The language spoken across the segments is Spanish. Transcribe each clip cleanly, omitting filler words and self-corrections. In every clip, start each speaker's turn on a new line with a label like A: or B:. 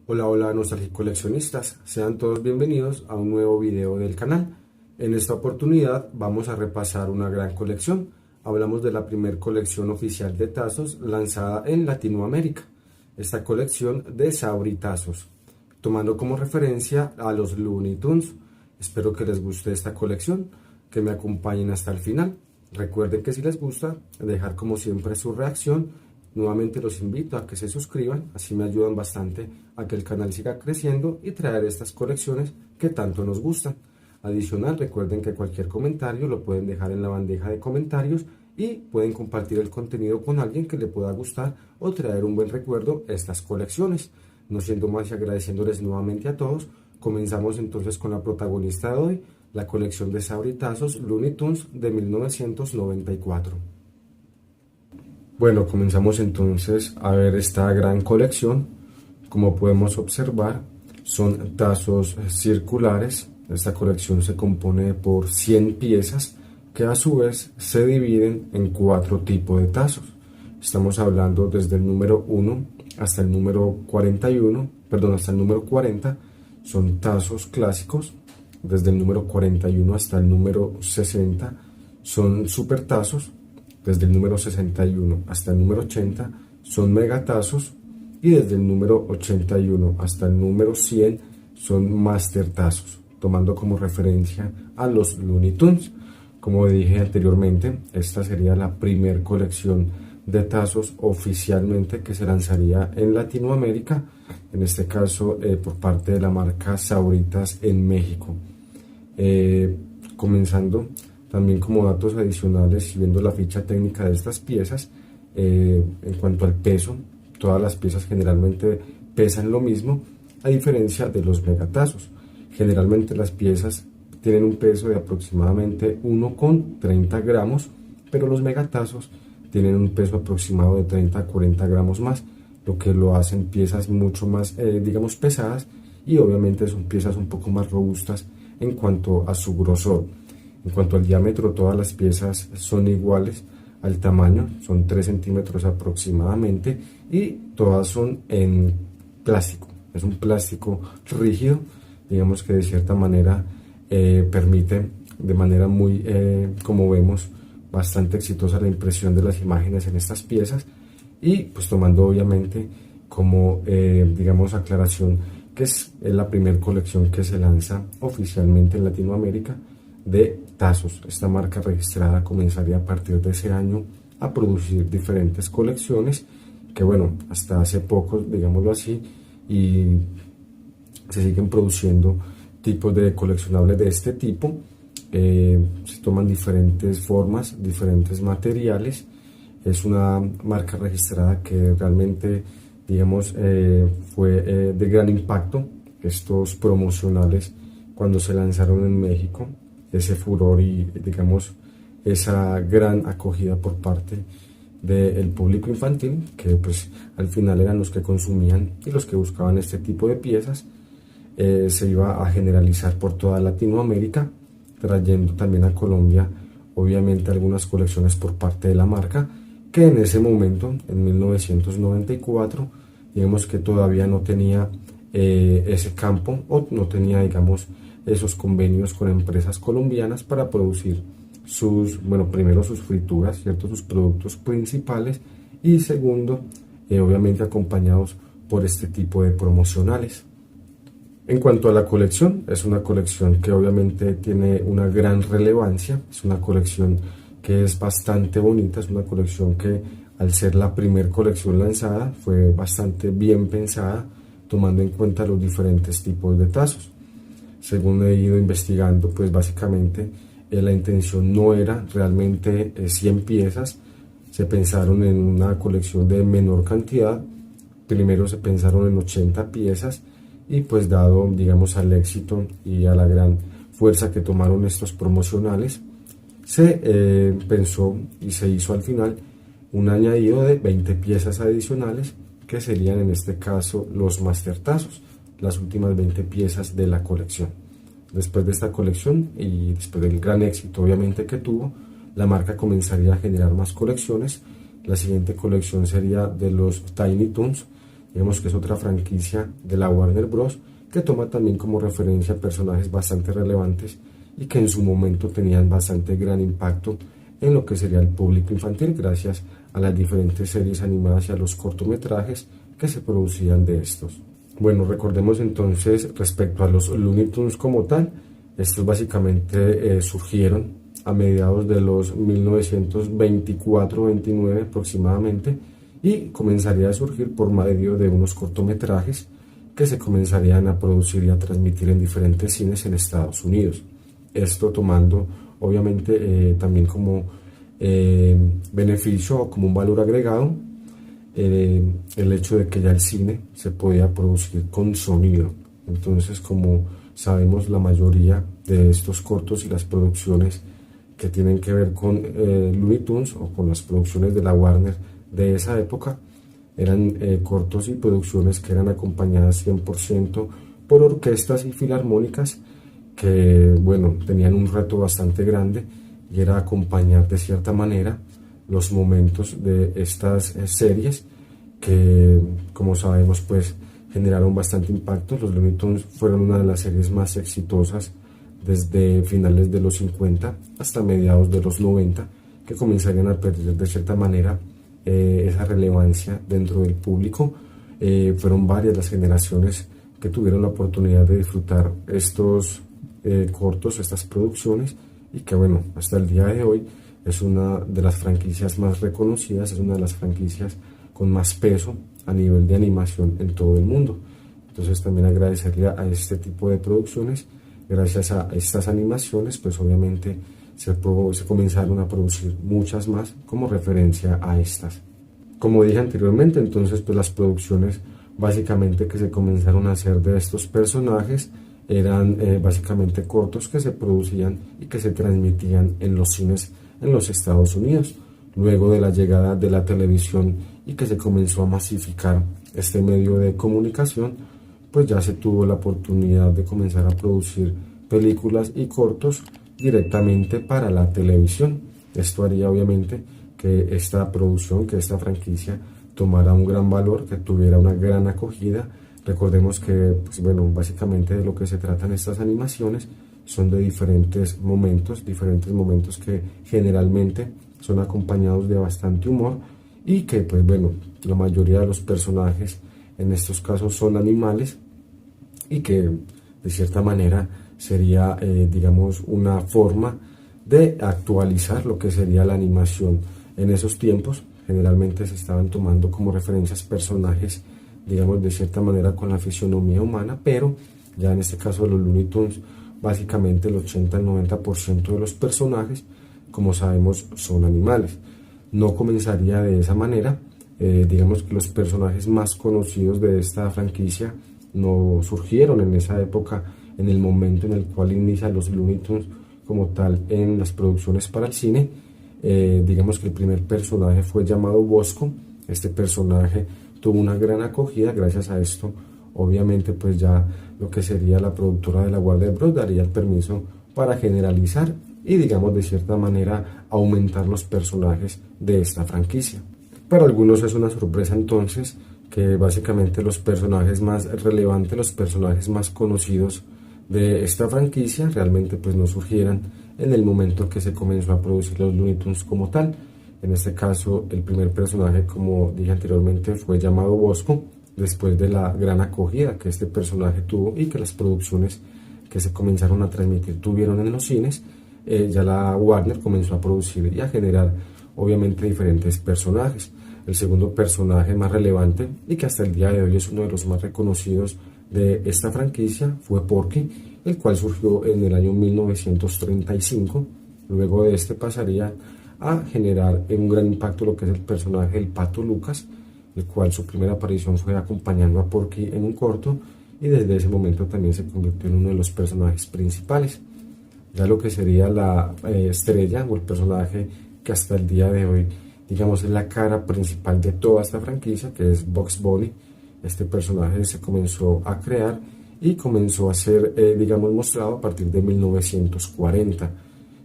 A: Hola, hola nostálgicos coleccionistas, sean todos bienvenidos a un nuevo video del canal. En esta oportunidad vamos a repasar una gran colección. Hablamos de la primer colección oficial de tazos lanzada en Latinoamérica. Esta colección de Sauri Tazos, tomando como referencia a los Looney Tunes. Espero que les guste esta colección, que me acompañen hasta el final. Recuerden que si les gusta, dejar como siempre su reacción. Nuevamente los invito a que se suscriban, así me ayudan bastante a que el canal siga creciendo y traer estas colecciones que tanto nos gustan. Adicional, recuerden que cualquier comentario lo pueden dejar en la bandeja de comentarios y pueden compartir el contenido con alguien que le pueda gustar o traer un buen recuerdo a estas colecciones. No siendo más y agradeciéndoles nuevamente a todos, comenzamos entonces con la protagonista de hoy, la colección de Sauri Tazos Looney Tunes de 1994. Bueno, comenzamos entonces a ver esta gran colección. Como podemos observar, son tazos circulares. Esta colección se compone por 100 piezas que a su vez se dividen en 4 tipos de tazos. Estamos hablando desde el número 1 hasta el número 41, perdón, hasta el número 40, son tazos clásicos. Desde el número 41 hasta el número 60 son super tazos. Desde el número 61 hasta el número 80 son megatazos y desde el número 81 hasta el número 100 son master tazos, tomando como referencia a los Looney Tunes. Como dije anteriormente, esta sería la primer colección de tazos oficialmente que se lanzaría en Latinoamérica, en este caso por parte de la marca Sabritas en México. Comenzando también como datos adicionales y viendo la ficha técnica de estas piezas, en cuanto al peso, todas las piezas generalmente pesan lo mismo, a diferencia de los megatazos. Generalmente las piezas tienen un peso de aproximadamente 1,30 gramos, pero los megatazos tienen un peso aproximado de 30 a 40 gramos más, lo que lo hacen piezas mucho más, digamos, pesadas, y obviamente son piezas un poco más robustas en cuanto a su grosor. En cuanto al diámetro, todas las piezas son iguales al tamaño, son 3 centímetros aproximadamente, y todas son en plástico. Es un plástico rígido, digamos que de cierta manera permite de manera muy, como vemos, bastante exitosa la impresión de las imágenes en estas piezas, y pues tomando obviamente como digamos aclaración que es la primera colección que se lanza oficialmente en Latinoamérica de tazos. Esta marca registrada comenzaría a partir de ese año a producir diferentes colecciones que, bueno, hasta hace poco, digámoslo así, y se siguen produciendo tipos de coleccionables de este tipo. Se toman diferentes formas, diferentes materiales. Es una marca registrada que realmente, digamos, fue de gran impacto. Estos promocionales, cuando se lanzaron en México, ese furor y, digamos, esa gran acogida por parte del público infantil, que pues al final eran los que consumían y los que buscaban este tipo de piezas, se iba a generalizar por toda Latinoamérica, trayendo también a Colombia obviamente algunas colecciones por parte de la marca, que en ese momento, en 1994, digamos que todavía no tenía ese campo, o no tenía, digamos, esos convenios con empresas colombianas para producir sus, bueno, primero sus frituras, ¿cierto? Sus productos principales, y segundo, obviamente acompañados por este tipo de promocionales. En cuanto a la colección, es una colección que obviamente tiene una gran relevancia, es una colección que es bastante bonita, es una colección que al ser la primera colección lanzada fue bastante bien pensada, tomando en cuenta los diferentes tipos de tazos. Según he ido investigando, pues básicamente la intención no era realmente 100 piezas, se pensaron en una colección de menor cantidad. Primero se pensaron en 80 piezas, y pues dado, digamos, al éxito y a la gran fuerza que tomaron estos promocionales, se pensó y se hizo al final un añadido de 20 piezas adicionales, que serían en este caso los master tazos, las últimas 20 piezas de la colección. Después de esta colección y después del gran éxito obviamente que tuvo, la marca comenzaría a generar más colecciones. La siguiente colección sería de los Tiny Toons, digamos que es otra franquicia de la Warner Bros. Que toma también como referencia personajes bastante relevantes y que en su momento tenían bastante gran impacto en lo que sería el público infantil gracias a las diferentes series animadas y a los cortometrajes que se producían de estos. Bueno, recordemos entonces respecto a los Looney Tunes como tal, estos básicamente surgieron a mediados de los 1924-29 aproximadamente y comenzaría a surgir por medio de unos cortometrajes que se comenzarían a producir y a transmitir en diferentes cines en Estados Unidos. Esto tomando obviamente también como beneficio o como un valor agregado el hecho de que ya el cine se podía producir con sonido. Entonces, como sabemos, la mayoría de estos cortos y las producciones que tienen que ver con Looney Tunes o con las producciones de la Warner de esa época eran cortos y producciones que eran acompañadas 100% por orquestas y filarmónicas que, bueno, tenían un reto bastante grande y era acompañar de cierta manera los momentos de estas series que, como sabemos, pues generaron bastante impacto. Los Looney Tunes fueron una de las series más exitosas desde finales de los 50 hasta mediados de los 90, que comenzarían a perder de cierta manera esa relevancia dentro del público. Fueron varias las generaciones que tuvieron la oportunidad de disfrutar estos cortos, estas producciones, y que, bueno, hasta el día de hoy es una de las franquicias más reconocidas, es una de las franquicias con más peso a nivel de animación en todo el mundo. Entonces también agradecerle a este tipo de producciones. Gracias a estas animaciones, pues obviamente se comenzaron a producir muchas más como referencia a estas. Como dije anteriormente, entonces pues las producciones básicamente que se comenzaron a hacer de estos personajes eran básicamente cortos que se producían y que se transmitían en los cines en los Estados Unidos. Luego de la llegada de la televisión y que se comenzó a masificar este medio de comunicación, pues ya se tuvo la oportunidad de comenzar a producir películas y cortos directamente para la televisión. Esto haría obviamente que esta producción, que esta franquicia tomara un gran valor, que tuviera una gran acogida. Recordemos que, pues, bueno, básicamente de lo que se tratan estas animaciones son de diferentes momentos que generalmente son acompañados de bastante humor y que, pues bueno, la mayoría de los personajes en estos casos son animales y que de cierta manera sería, digamos, una forma de actualizar lo que sería la animación. En esos tiempos generalmente se estaban tomando como referencias personajes, digamos, de cierta manera con la fisionomía humana, pero ya en este caso de los Looney Tunes, básicamente el 80 al 90% de los personajes, como sabemos, son animales. No comenzaría de esa manera. Digamos que los personajes más conocidos de esta franquicia no surgieron en esa época, en el momento en el cual inicia los Looney Tunes como tal en las producciones para el cine. Digamos que el primer personaje fue llamado Bosco. Este personaje tuvo una gran acogida. Gracias a esto, obviamente, pues ya lo que sería la productora de la Warner Bros. Daría el permiso para generalizar y, digamos, de cierta manera aumentar los personajes de esta franquicia. Para algunos es una sorpresa entonces que básicamente los personajes más relevantes, los personajes más conocidos de esta franquicia realmente pues no surgieran en el momento que se comenzó a producir los Looney Tunes como tal. En este caso, el primer personaje, como dije anteriormente, fue llamado Bosco, después de la gran acogida que este personaje tuvo y que las producciones que se comenzaron a transmitir tuvieron en los cines. Ya la Warner comenzó a producir y a generar obviamente diferentes personajes. El segundo personaje más relevante y que hasta el día de hoy es uno de los más reconocidos de esta franquicia fue Porky, el cual surgió en el año 1935. Luego de este pasaría a generar un gran impacto lo que es el personaje del Pato Lucas, el cual su primera aparición fue acompañando a Porky en un corto y desde ese momento también se convirtió en uno de los personajes principales. Ya lo que sería la estrella o el personaje que hasta el día de hoy, digamos, es la cara principal de toda esta franquicia, que es Bugs Bunny. Este personaje se comenzó a crear y comenzó a ser, digamos, mostrado a partir de 1940.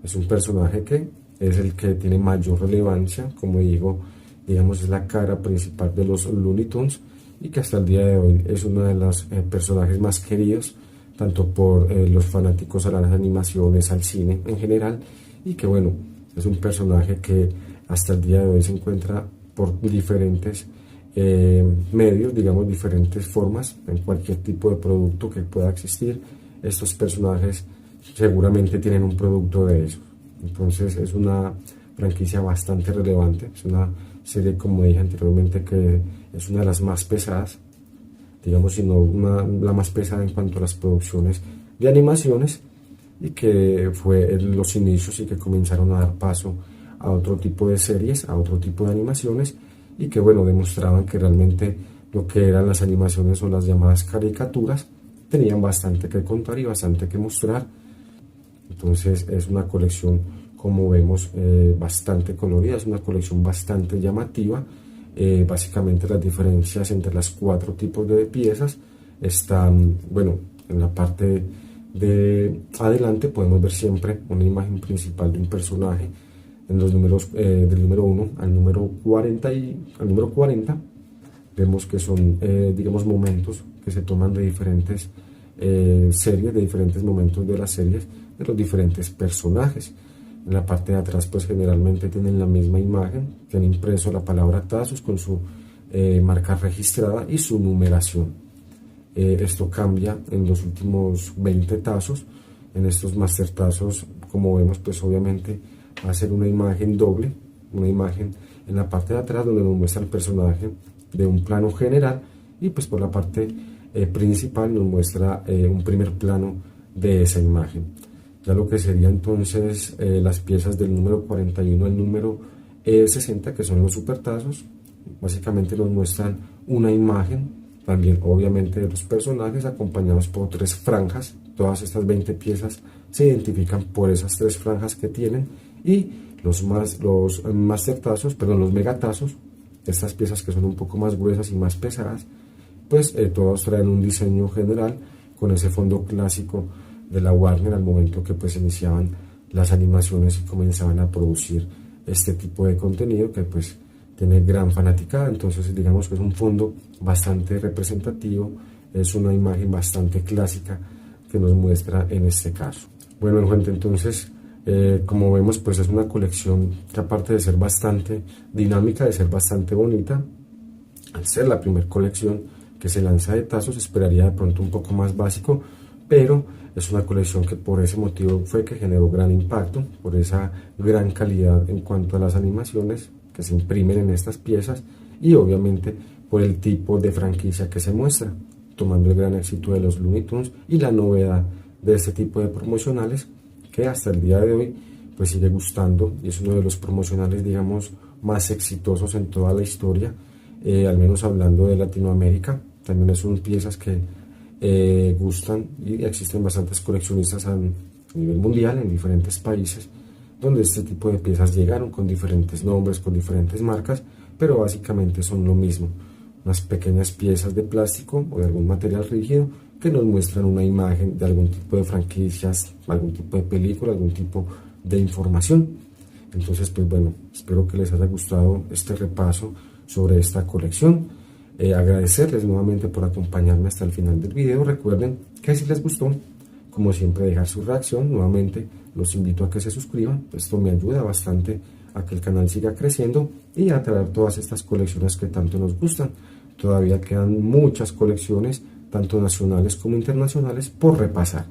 A: Es un personaje que es el que tiene mayor relevancia, como digo, digamos, es la cara principal de los Looney Tunes y que hasta el día de hoy es uno de los personajes más queridos, tanto por los fanáticos a las animaciones, al cine en general, y que bueno, es un personaje que hasta el día de hoy se encuentra por diferentes medios, digamos diferentes formas, en cualquier tipo de producto que pueda existir. Estos personajes seguramente tienen un producto de eso. Entonces es una franquicia bastante relevante, es una serie, como dije anteriormente, que es una de las más pesadas, digamos, si no la más pesada en cuanto a las producciones de animaciones, y que fue en los inicios y que comenzaron a dar paso a otro tipo de series, a otro tipo de animaciones, y que bueno, demostraban que realmente lo que eran las animaciones o las llamadas caricaturas tenían bastante que contar y bastante que mostrar. Entonces es una colección, como vemos, bastante colorida, es una colección bastante llamativa. Básicamente las diferencias entre las 4 tipos de piezas están, bueno, en la parte de adelante podemos ver siempre una imagen principal de un personaje en los números del número 1 al número 40 al número 40 vemos que son digamos momentos que se toman de diferentes series, de diferentes momentos de las series de los diferentes personajes. En la parte de atrás pues generalmente tienen la misma imagen, que han impreso la palabra Tazos con su marca registrada y su numeración. Esto cambia en los últimos 20 tazos. En estos master tazos, como vemos, pues obviamente va a ser una imagen doble, una imagen en la parte de atrás donde nos muestra el personaje de un plano general, y pues por la parte principal nos muestra un primer plano de esa imagen. Ya lo que sería entonces las piezas del número 41 al número 60, que son los supertazos, básicamente nos muestran una imagen también obviamente de los personajes, acompañados por 3 franjas. Todas estas 20 piezas se identifican por esas 3 franjas que tienen, y los mastertazos, perdón, los megatazos, estas piezas que son un poco más gruesas y más pesadas, pues todos traen un diseño general con ese fondo clásico de la Warner al momento que pues iniciaban las animaciones y comenzaban a producir este tipo de contenido que pues tiene gran fanaticada. Entonces digamos que es un fondo bastante representativo, es una imagen bastante clásica que nos muestra en este caso. Bueno, gente, entonces como vemos pues es una colección que, aparte de ser bastante dinámica, de ser bastante bonita, al ser la primera colección que se lanza de tazos, esperaría de pronto un poco más básico, pero es una colección que por ese motivo fue que generó gran impacto, por esa gran calidad en cuanto a las animaciones que se imprimen en estas piezas, y obviamente por el tipo de franquicia que se muestra, tomando el gran éxito de los Looney Tunes y la novedad de este tipo de promocionales que hasta el día de hoy pues sigue gustando, y es uno de los promocionales, digamos, más exitosos en toda la historia, al menos hablando de Latinoamérica. También son piezas que gustan, y existen bastantes coleccionistas a nivel mundial en diferentes países donde este tipo de piezas llegaron con diferentes nombres, con diferentes marcas, pero básicamente son lo mismo, unas pequeñas piezas de plástico o de algún material rígido que nos muestran una imagen de algún tipo de franquicias, algún tipo de película, algún tipo de información. Entonces pues bueno, espero que les haya gustado este repaso sobre esta colección. Agradecerles nuevamente por acompañarme hasta el final del video. Recuerden que si les gustó, como siempre, dejar su reacción. Nuevamente los invito a que se suscriban, esto me ayuda bastante a que el canal siga creciendo y a traer todas estas colecciones que tanto nos gustan. Todavía quedan muchas colecciones, tanto nacionales como internacionales, por repasar.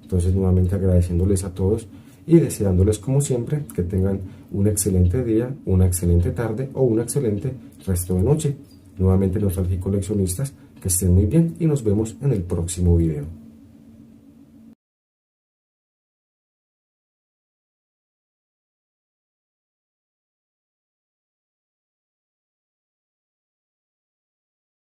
A: Entonces nuevamente agradeciéndoles a todos y deseándoles, como siempre, que tengan un excelente día, una excelente tarde o un excelente resto de noche. Nuevamente, nostálgicos coleccionistas, que estén muy bien y nos vemos en el próximo video.